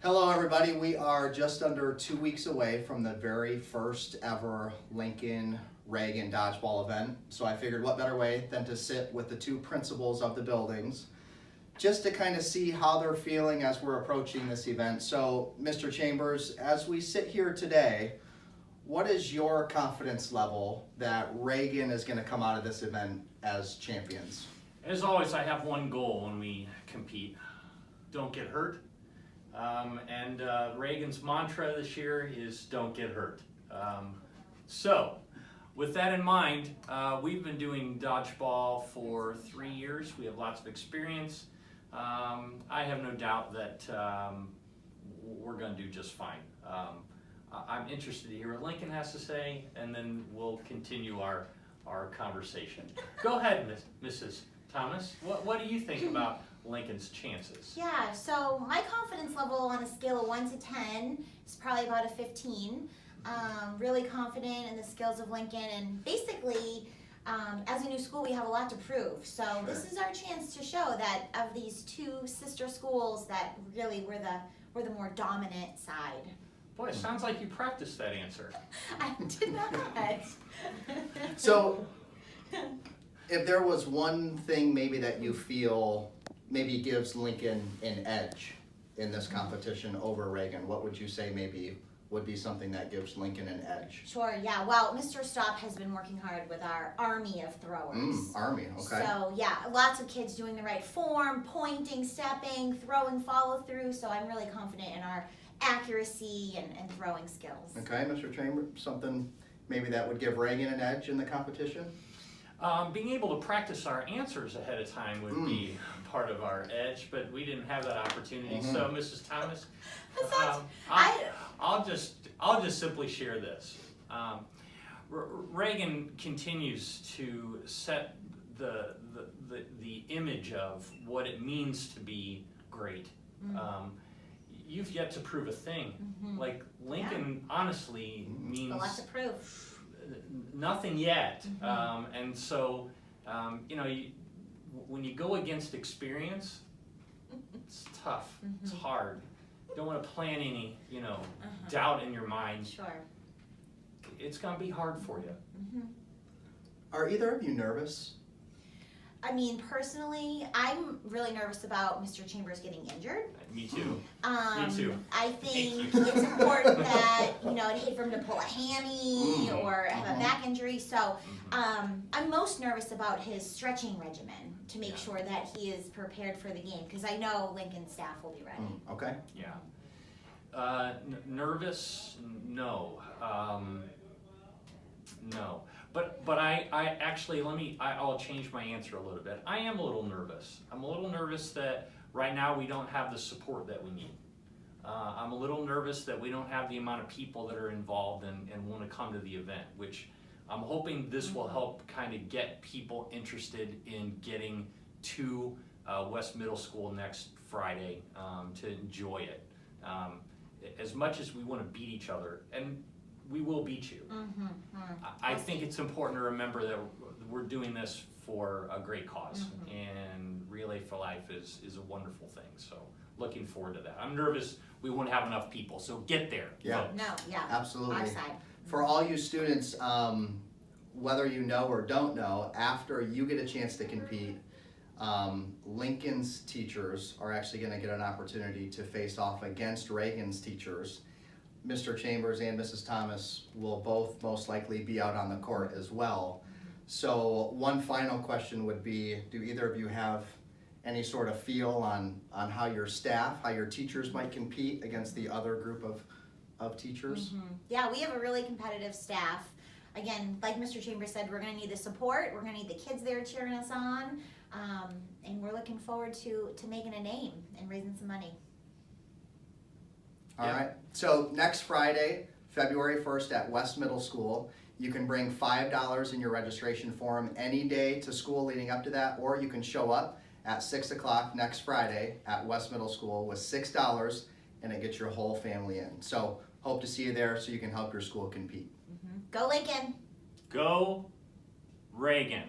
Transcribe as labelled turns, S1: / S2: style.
S1: Hello everybody, we are just under 2 weeks away from the very first ever Lincoln Reagan Dodgeball event. So I figured what better way than to sit with the two principals of the buildings just to kind of see how they're feeling as we're approaching this event. So Mr. Chambers, as we sit here today, what is your confidence level that Reagan is going to come out of this event as champions?
S2: As always, I have one goal when we compete: don't get hurt. Reagan's mantra this year is don't get hurt. So with that in mind, we've been doing dodgeball for 3 years. We have lots of experience. I have no doubt that we're going to do just fine. I'm interested to hear what Lincoln has to say, and then we'll continue our conversation. Go ahead, Mrs. Thomas. What do you think about Lincoln's chances?
S3: Yeah, so my confidence level on a scale of 1 to 10 is probably about a 15. Really confident in the skills of Lincoln, and basically, as a new school, we have a lot to prove. So
S1: Sure.
S3: This is our chance to show that of these two sister schools, that really we're the more dominant side.
S2: Boy, it sounds like you practiced that answer.
S3: I did not.
S1: So if there was one thing maybe that you feel maybe gives Lincoln an edge in this competition over Reagan, what would you say maybe would be something that gives Lincoln an edge?
S3: Sure, yeah. Well, Mr. Stop has been working hard with our army of throwers.
S1: Army, okay.
S3: So yeah, lots of kids doing the right form, pointing, stepping, throwing, follow through. So I'm really confident in our accuracy and throwing skills.
S1: Okay, Mr. Chambers, something maybe that would give Reagan an edge in the competition?
S2: Being able to practice our answers ahead of time would be part of our edge, but we didn't have that opportunity. So, Mrs. Thomas, I'll just simply share this. Reagan continues to set the image of what it means to be great. You've yet to prove a thing. Like Lincoln, honestly means
S3: a lot to prove.
S2: Nothing yet. And so, when you go against experience, it's tough. It's hard. You don't want to plant any, doubt in your mind.
S3: Sure.
S2: It's going to be hard for you.
S1: Are either of you nervous?
S3: I mean, personally, I'm really nervous about Mr. Chambers getting injured.
S2: Me too.
S3: Me
S2: too.
S3: I think it's important that, I'd hate for him to pull a hammy or have a back injury. So I'm most nervous about his stretching regimen to make sure that he is prepared for the game, because I know Lincoln staff will be ready.
S1: Okay.
S2: Yeah. Nervous? No. No. But I actually, I'll change my answer a little bit. I am a little nervous. I'm a little nervous that right now we don't have the support that we need. I'm a little nervous that we don't have the amount of people that are involved and want to come to the event, which I'm hoping this will help kind of get people interested in getting to West Middle School next Friday to enjoy it. As much as we want to beat each other, and we will beat you. I think it's important to remember that we're doing this for a great cause, and Relay for Life is a wonderful thing. So looking forward to that. I'm nervous we won't have enough people, so get there.
S1: Yeah.
S3: No, yeah.
S1: Absolutely.
S3: Our side.
S1: For all you students, whether you know or don't know, after you get a chance to compete, Lincoln's teachers are actually going to get an opportunity to face off against Reagan's teachers. Mr. Chambers and Mrs. Thomas will both most likely be out on the court as well. So one final question would be, do either of you have any sort of feel on how your staff, how your teachers might compete against the other group of teachers?
S3: Yeah, we have a really competitive staff. Again, like Mr. Chambers said, we're going to need the support. We're going to need the kids there cheering us on. And we're looking forward to making a name and raising some money.
S1: All right, so next Friday, February 1st at West Middle School, you can bring $5 in your registration form any day to school leading up to that, or you can show up at 6 o'clock next Friday at West Middle School with $6, and it gets your whole family in. So hope to see you there so you can help your school compete.
S3: Go Lincoln!
S2: Go Reagan!